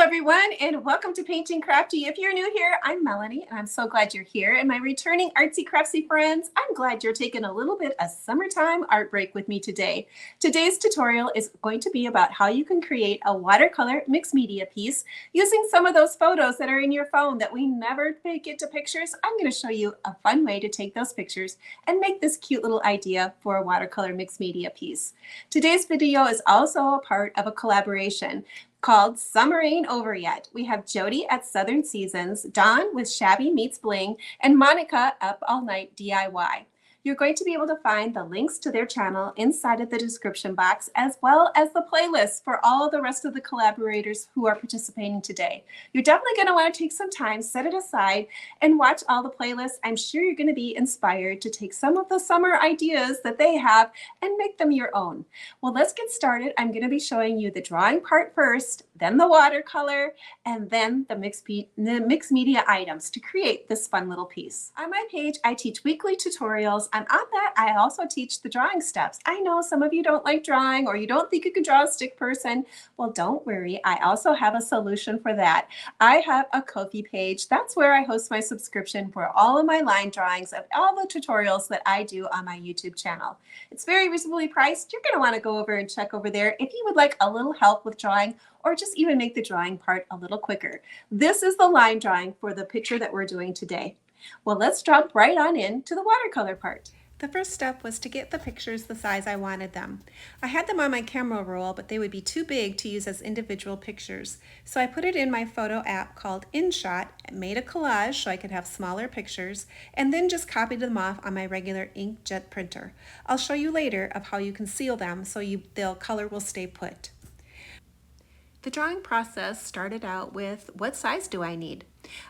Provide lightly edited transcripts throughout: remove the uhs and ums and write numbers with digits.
everyone, and welcome to Painting Crafty. If you're new here, I'm Melanie, and I'm so glad you're here. And my returning artsy craftsy friends, I'm glad you're taking a little bit of summertime art break with me today. Today's tutorial is going to be about how you can create a watercolor mixed media piece using some of those photos that are in your phone that we never make into pictures. I'm going to show you a fun way to take those pictures and make this cute little idea for a watercolor mixed media piece. Today's video is also a part of a collaboration called Summer Ain't Over Yet. We have Jody at Southern Seasons, Dawn with Shabby Meets Bling, and Monica Up All Night DIY. You're going to be able to find the links to their channel inside of the description box, as well as the playlist for all the rest of the collaborators who are participating today. You're definitely going to want to take some time, set it aside, and watch all the playlists. I'm sure you're going to be inspired to take some of the summer ideas that they have and make them your own. Well, let's get started. I'm going to be showing you the drawing part first, then the watercolor, and then the mixed media items to create this fun little piece. On my page, I teach weekly tutorials, and on that, I also teach the drawing steps. I know some of you don't like drawing or you don't think you can draw a stick person. Well, don't worry. I also have a solution for that. I have a Ko-fi page. That's where I host my subscription for all of my line drawings of all the tutorials that I do on my YouTube channel. It's very reasonably priced. You're going to want to go over and check over there if you would like a little help with drawing or just even make the drawing part a little quicker. This is the line drawing for the picture that we're doing today. Well, let's jump right on into the watercolor part. The first step was to get the pictures the size I wanted them. I had them on my camera roll, but they would be too big to use as individual pictures. So I put it in my photo app called InShot, made a collage so I could have smaller pictures, and then just copied them off on my regular inkjet printer. I'll show you later of how you can seal them so the color will stay put. The drawing process started out with, what size do I need?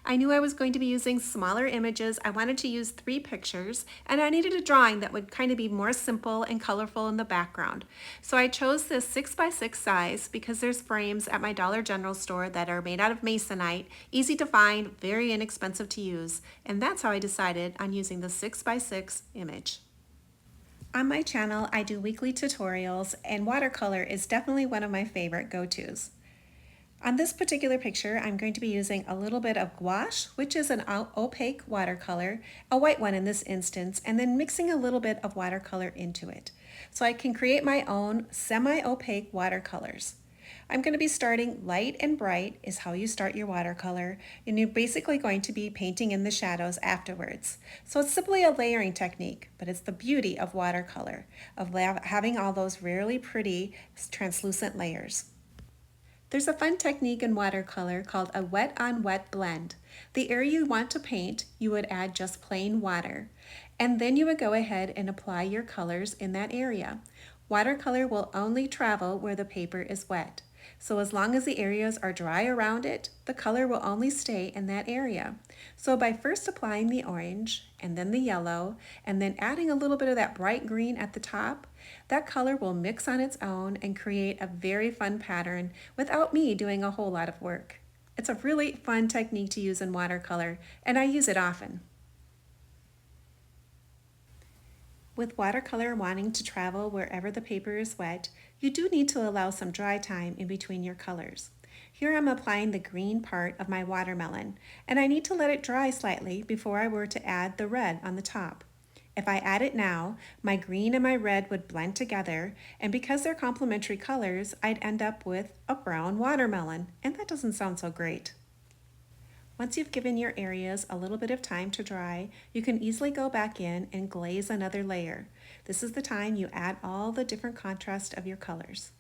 I knew I was going to be using smaller images. I wanted to use 3 pictures, and I needed a drawing that would kind of be more simple and colorful in the background. So I chose this 6x6 size because there's frames at my Dollar General store that are made out of Masonite, easy to find, very inexpensive to use, and that's how I decided on using the 6x6 image. On my channel, I do weekly tutorials, and watercolor is definitely one of my favorite go-tos. On this particular picture, I'm going to be using a little bit of gouache, which is an opaque watercolor, a white one in this instance, and then mixing a little bit of watercolor into it. So I can create my own semi-opaque watercolors. I'm going to be starting light and bright is how you start your watercolor, and you're basically going to be painting in the shadows afterwards. So it's simply a layering technique, but it's the beauty of watercolor, of having all those really pretty translucent layers. There's a fun technique in watercolor called a wet on wet blend. The area you want to paint, you would add just plain water, and then you would go ahead and apply your colors in that area. Watercolor will only travel where the paper is wet. So as long as the areas are dry around it, the color will only stay in that area. So by first applying the orange and then the yellow and then adding a little bit of that bright green at the top, that color will mix on its own and create a very fun pattern without me doing a whole lot of work. It's a really fun technique to use in watercolor, and I use it often. With watercolor wanting to travel wherever the paper is wet, you do need to allow some dry time in between your colors. Here I'm applying the green part of my watermelon, and I need to let it dry slightly before I were to add the red on the top. If I add it now, my green and my red would blend together, and because they're complementary colors, I'd end up with a brown watermelon, and that doesn't sound so great. Once you've given your areas a little bit of time to dry, you can easily go back in and glaze another layer. This is the time you add all the different contrast of your colors.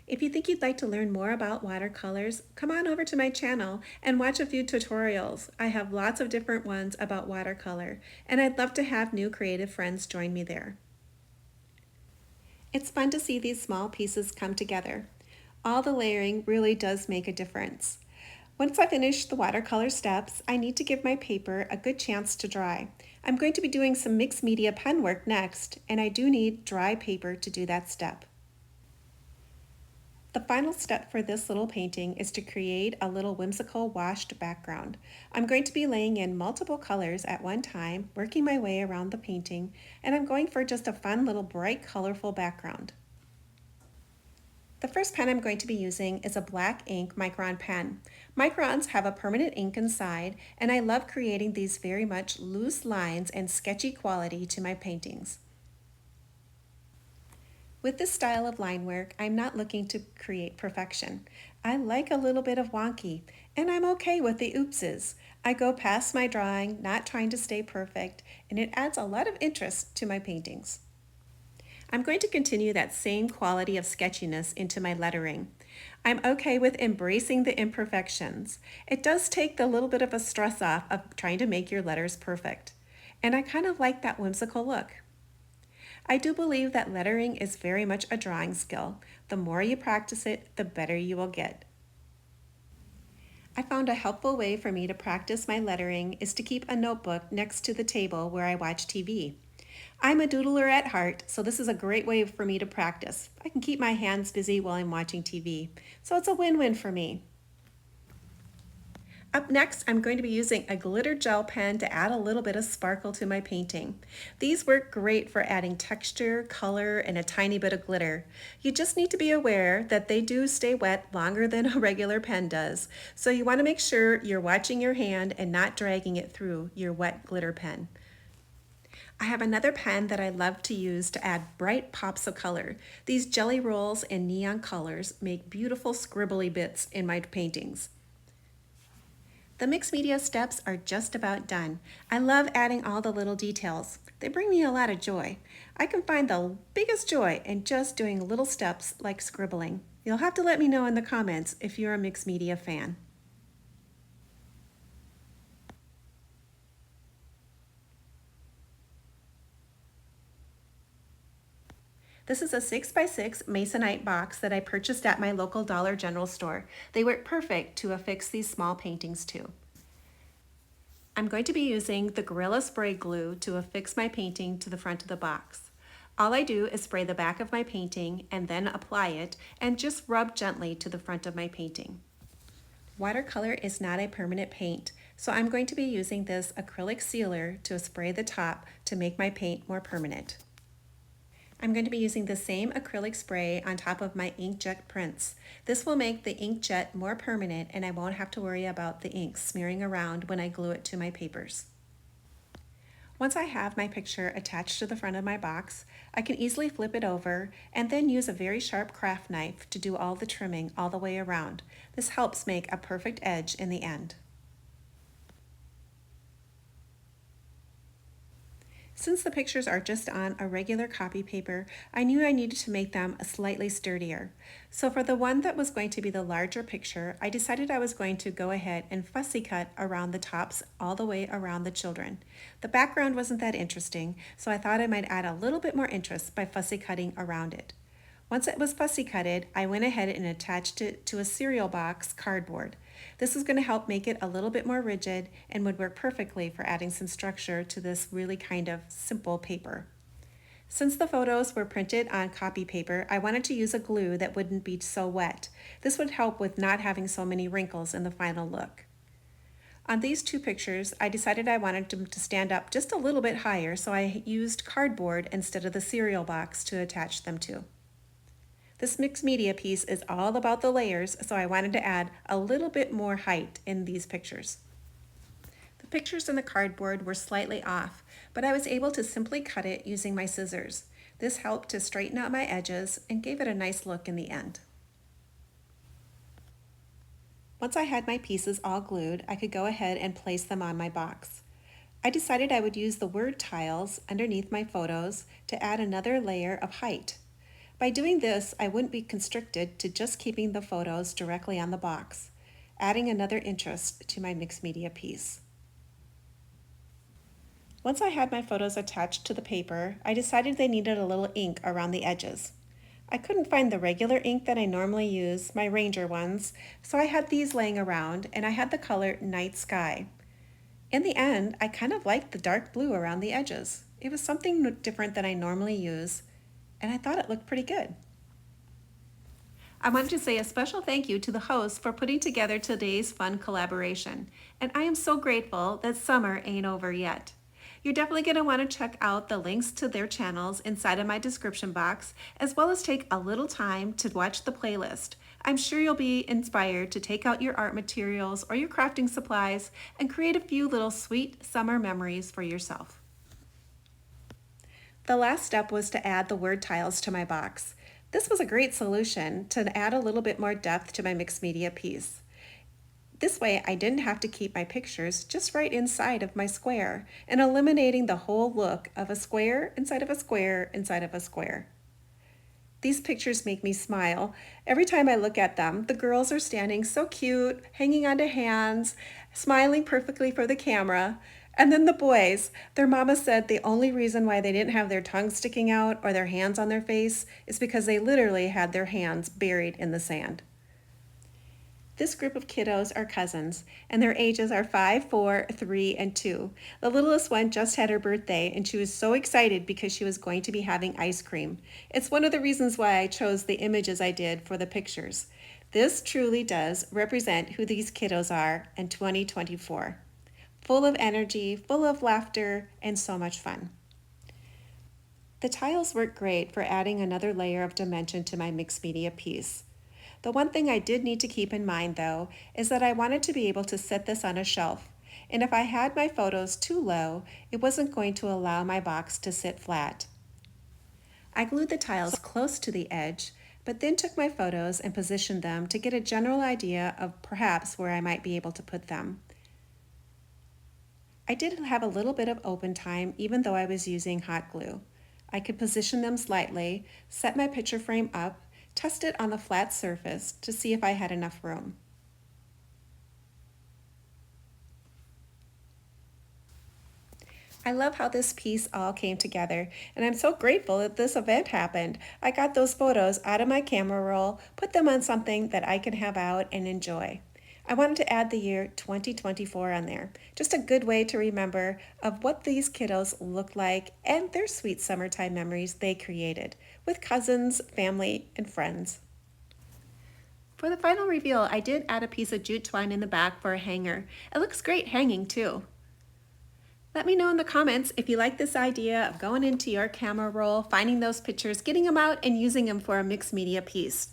If you think you'd like to learn more about watercolors, come on over to my channel and watch a few tutorials. I have lots of different ones about watercolor, and I'd love to have new creative friends join me there. It's fun to see these small pieces come together. All the layering really does make a difference. Once I finish the watercolor steps, I need to give my paper a good chance to dry. I'm going to be doing some mixed media pen work next, and I do need dry paper to do that step. The final step for this little painting is to create a little whimsical washed background. I'm going to be laying in multiple colors at one time, working my way around the painting, and I'm going for just a fun little bright, colorful background. The first pen I'm going to be using is a black ink micron pen. Microns have a permanent ink inside, and I love creating these very much loose lines and sketchy quality to my paintings. With this style of line work, I'm not looking to create perfection. I like a little bit of wonky, and I'm okay with the oopses. I go past my drawing, not trying to stay perfect, and it adds a lot of interest to my paintings. I'm going to continue that same quality of sketchiness into my lettering. I'm okay with embracing the imperfections. It does take the little bit of a stress off of trying to make your letters perfect. And I kind of like that whimsical look. I do believe that lettering is very much a drawing skill. The more you practice it, the better you will get. I found a helpful way for me to practice my lettering is to keep a notebook next to the table where I watch TV. I'm a doodler at heart, so this is a great way for me to practice. I can keep my hands busy while I'm watching TV, so it's a win-win for me. Up next, I'm going to be using a glitter gel pen to add a little bit of sparkle to my painting. These work great for adding texture, color, and a tiny bit of glitter. You just need to be aware that they do stay wet longer than a regular pen does, so you want to make sure you're watching your hand and not dragging it through your wet glitter pen. I have another pen that I love to use to add bright pops of color. These jelly rolls and neon colors make beautiful scribbly bits in my paintings. The mixed media steps are just about done. I love adding all the little details. They bring me a lot of joy. I can find the biggest joy in just doing little steps like scribbling. You'll have to let me know in the comments if you're a mixed media fan. This is a 6x6 Masonite box that I purchased at my local Dollar General store. They work perfect to affix these small paintings to. I'm going to be using the Gorilla Spray glue to affix my painting to the front of the box. All I do is spray the back of my painting and then apply it and just rub gently to the front of my painting. Watercolor is not a permanent paint, so I'm going to be using this acrylic sealer to spray the top to make my paint more permanent. I'm going to be using the same acrylic spray on top of my inkjet prints. This will make the inkjet more permanent and I won't have to worry about the ink smearing around when I glue it to my papers. Once I have my picture attached to the front of my box, I can easily flip it over and then use a very sharp craft knife to do all the trimming all the way around. This helps make a perfect edge in the end. Since the pictures are just on a regular copy paper, I knew I needed to make them slightly sturdier. So for the one that was going to be the larger picture, I decided I was going to go ahead and fussy cut around the tops all the way around the children. The background wasn't that interesting, so I thought I might add a little bit more interest by fussy cutting around it. Once it was fussy cutted, I went ahead and attached it to a cereal box cardboard. This is going to help make it a little bit more rigid and would work perfectly for adding some structure to this really kind of simple paper. Since the photos were printed on copy paper, I wanted to use a glue that wouldn't be so wet. This would help with not having so many wrinkles in the final look. On these two pictures, I decided I wanted them to stand up just a little bit higher, so I used cardboard instead of the cereal box to attach them to. This mixed media piece is all about the layers, so I wanted to add a little bit more height in these pictures. The pictures in the cardboard were slightly off, but I was able to simply cut it using my scissors. This helped to straighten out my edges and gave it a nice look in the end. Once I had my pieces all glued, I could go ahead and place them on my box. I decided I would use the word tiles underneath my photos to add another layer of height. By doing this, I wouldn't be constricted to just keeping the photos directly on the box, adding another interest to my mixed media piece. Once I had my photos attached to the paper, I decided they needed a little ink around the edges. I couldn't find the regular ink that I normally use, my Ranger ones, so I had these laying around and I had the color Night Sky. In the end, I kind of liked the dark blue around the edges. It was something different than I normally use, and I thought it looked pretty good. I wanted to say a special thank you to the hosts for putting together today's fun collaboration, and I am so grateful that summer ain't over yet. You're definitely going to want to check out the links to their channels inside of my description box, as well as take a little time to watch the playlist. I'm sure you'll be inspired to take out your art materials or your crafting supplies and create a few little sweet summer memories for yourself. The last step was to add the word tiles to my box. This was a great solution to add a little bit more depth to my mixed media piece. This way I didn't have to keep my pictures just right inside of my square and eliminating the whole look of a square inside of a square inside of a square. These pictures make me smile. Every time I look at them, the girls are standing so cute, hanging onto hands, smiling perfectly for the camera. And then the boys, their mama said the only reason why they didn't have their tongues sticking out or their hands on their face is because they literally had their hands buried in the sand. This group of kiddos are cousins, and their ages are 5, 4, 3, and 2. The littlest one just had her birthday, and she was so excited because she was going to be having ice cream. It's one of the reasons why I chose the images I did for the pictures. This truly does represent who these kiddos are in 2024. Full of energy, full of laughter, and so much fun. The tiles work great for adding another layer of dimension to my mixed media piece. The one thing I did need to keep in mind, though, is that I wanted to be able to set this on a shelf, and if I had my photos too low, it wasn't going to allow my box to sit flat. I glued the tiles close to the edge, but then took my photos and positioned them to get a general idea of perhaps where I might be able to put them. I did have a little bit of open time even though I was using hot glue. I could position them slightly, set my picture frame up, test it on the flat surface to see if I had enough room. I love how this piece all came together, and I'm so grateful that this event happened. I got those photos out of my camera roll, put them on something that I can have out and enjoy. I wanted to add the year 2024 on there. Just a good way to remember of what these kiddos looked like and their sweet summertime memories they created with cousins, family, and friends. For the final reveal, I did add a piece of jute twine in the back for a hanger. It looks great hanging too. Let me know in the comments if you like this idea of going into your camera roll, finding those pictures, getting them out, and using them for a mixed media piece.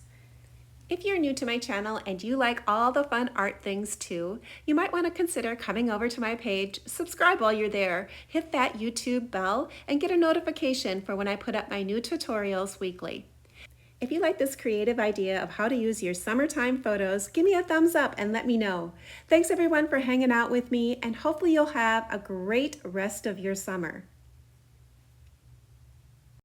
If you're new to my channel and you like all the fun art things too, you might want to consider coming over to my page, subscribe while you're there, hit that YouTube bell, and get a notification for when I put up my new tutorials weekly. If you like this creative idea of how to use your summertime photos, give me a thumbs up and let me know. Thanks everyone for hanging out with me, and hopefully you'll have a great rest of your summer.